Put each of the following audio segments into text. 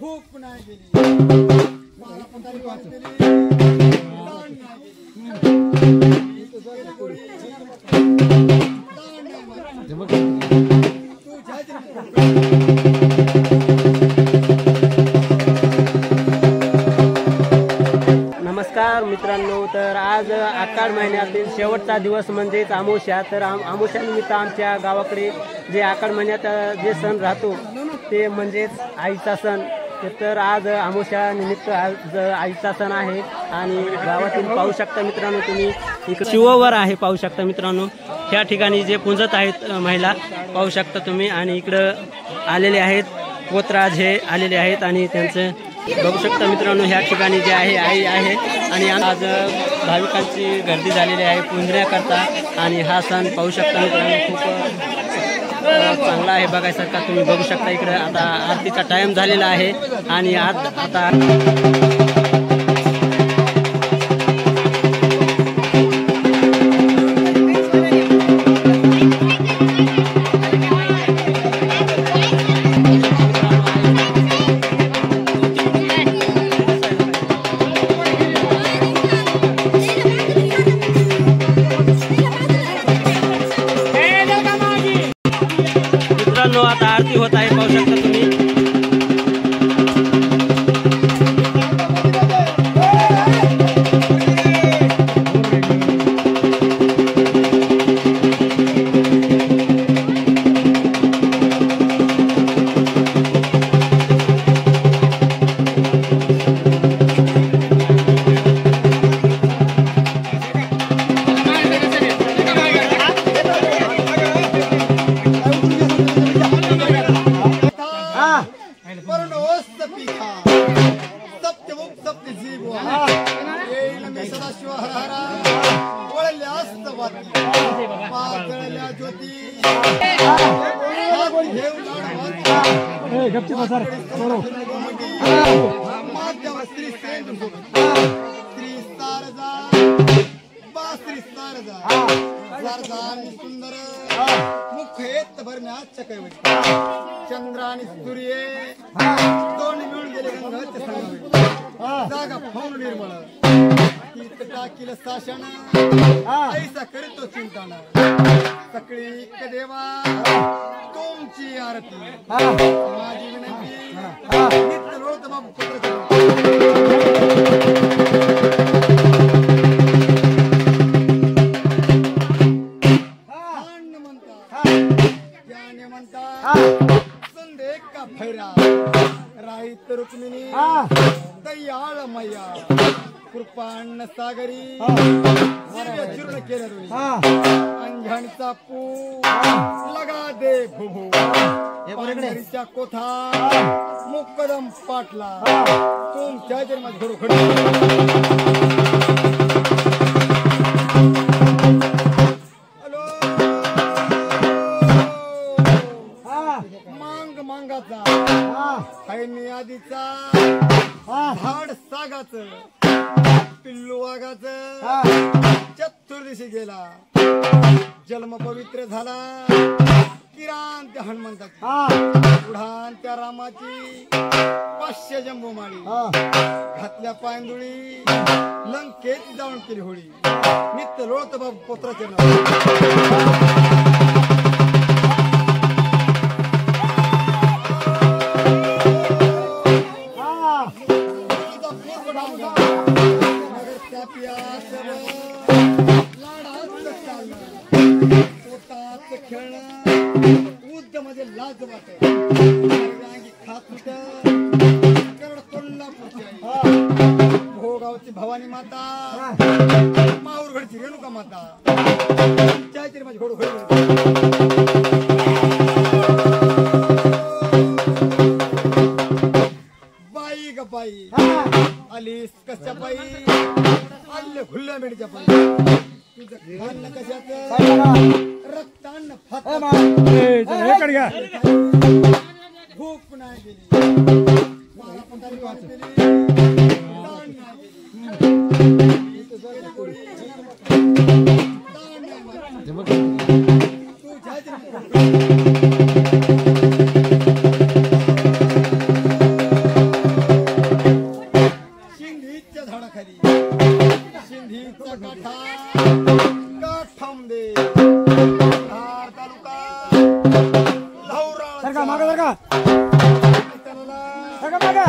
भूक नाही गेली मला पतारी वाचली नमस्कार मित्रांनो, तर आज आषाढ महिन्यातील शेवटचा दिवस म्हणजेच अमावस्या। तर अमावस्यानिमित्त आमच्या गावाकडे जे आषाढ महिन्यात जे सण राहतो ते म्हणजेच आईचा सण। तर आज अमावस्या निमित्त आज आईचा सण आहे आणि गावातील पाहू शकता मित्रांनो तुम्ही इकडे शिववर आहे, पाहू शकता मित्रांनो ह्या ठिकाणी जे पुंजत आहेत महिला पाहू शकता तुम्ही आणि इकडं आलेले आहेत पोतराज हे आलेले आहेत आणि त्यांचं बघू शकता मित्रांनो ह्या ठिकाणी जे आहे आई आहे आणि आज भाविकांची गर्दी झालेली आहे पुंजण्याकरता आणि हा सण पाहू शकता मित्रांनो खूप चांगला आहे बघायसारखा। तुम्ही बघू शकता इकडे आता आरतीचा टाइम झालेला आहे आणि आता आता आरती होत आहे पाहू शकता तुम्ही। चंद्र आणि सूर्य दोन मिळून गेले गंगाचे संगमे जागा फाऊन निर्मळ तीर्थ टाकील शासन ऐसा करीतो चिंतन सकळी देवा तुमची आरती माझी विनंती नित्य रोज बाबू पुत्र संदेह का फैरा राहित रुक्मिणी दयाळ मैया कृपान्न सागरी चूर्ण केलं अंजणचा पू लगा दे भुभू पांढरीच्या कोथा मुकदम पाटला तुमच्या जन्मात घडू आधीचा झाड सागाचं पिल्लू वाघाचं चतुर्दिशी गेला जन्म पवित्र झाला किराण त्या हनुमंताची पुढान त्या रामाची 500 जंबोमाळी घातल्या पायंदुळी लंकेत जाऊन केली होळी नित्य लोळत बाबू पोत्राचे नाव मध्ये लाज वाटत भोगावची भवानी माता माहूरगडची रेणुका माता चायतरी माझी घोड बाई ग बाई आलीस कशा पायी आल्ले खुल्ल्या मेडीच्या पायी तुझं अन्न कशाचं रक्तान्न भूक नाही गेली मला पतारी वाचली तू बघा बघा बघा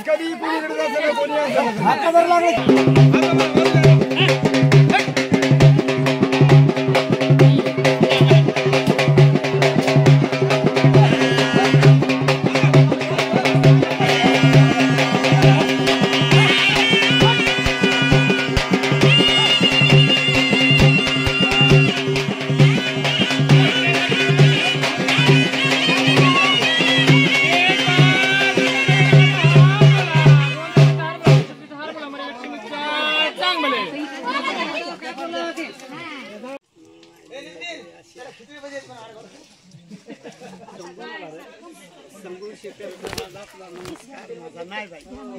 कधी